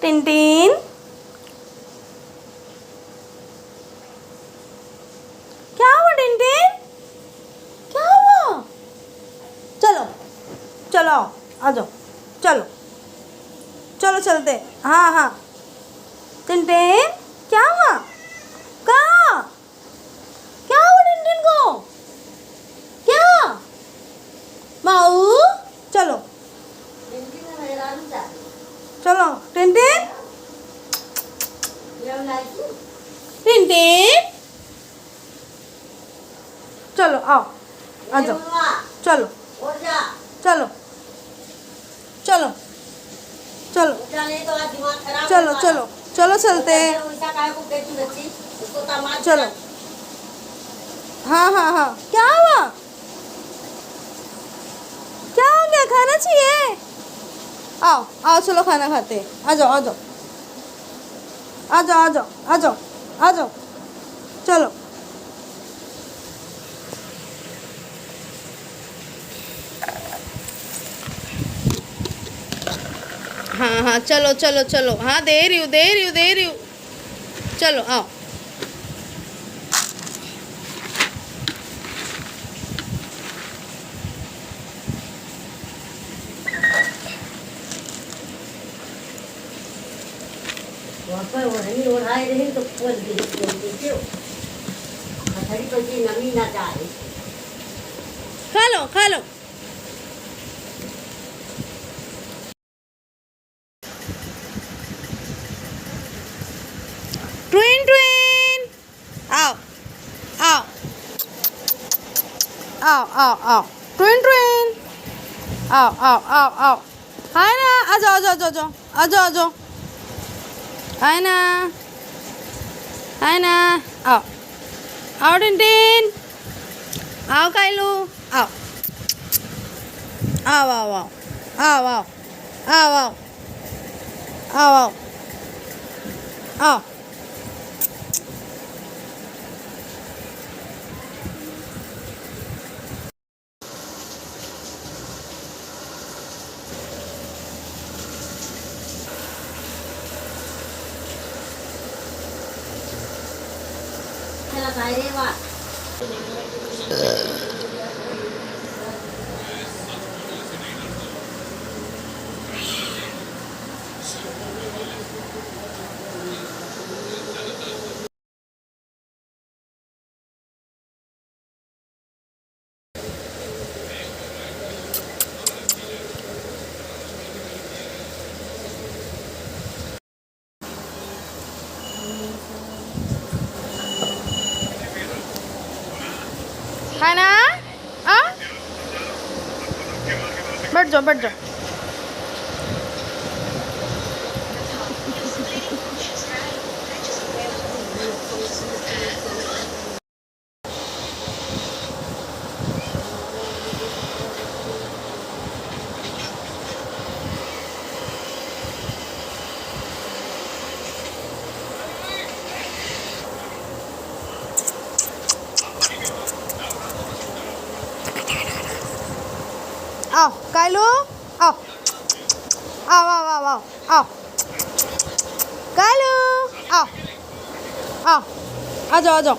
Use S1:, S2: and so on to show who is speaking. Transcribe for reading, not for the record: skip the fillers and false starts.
S1: Tintin क्या हुआ Tintin क्या हुआ? चलो चलो आ जाओ चलो चलो चलते। हाँ हाँ टिनटिन क्या हुआ? कहाँ क्या हुआ टिनटिन को? क्या माऊ? चलो चलो टिनटिन टिनटिन चलो आओ आ जाओ चलो चलो चलो चलो चलो चलो चलो चलते हैं। चलो हाँ हाँ हाँ क्या हुआ? क्या हो गया? खाना चाहिए? आओ आओ चलो खाना खाते हैं। आ जाओ आ जाओ आ जाओ आ जाओ आ जाओ आ जाओ चलो हाँ हाँ चलो चलो चलो हाँ दे रही हूँ दे रही हूँ दे रही हूँ चलो आओ खा लो खा लो। ट्विन ट्विन आओ आओ आओ आओ आओ ट्विन ट्विन आओ आओ आओ आओ हाय ना आ जाओ आ जाओ आ जाओ आ जाओ आ जाओ हाय ना आओ आओ टिनटिन आओ काइलू आओ आओ आओ आओ आओ आओ आओ आओ आओ आओ आओ है ना बैठ जाओ बैठ जाओ आओ काइलू आओ आओ आओ आओ आओ आओ काइलू आओ आओ आ जाओ आ जाओ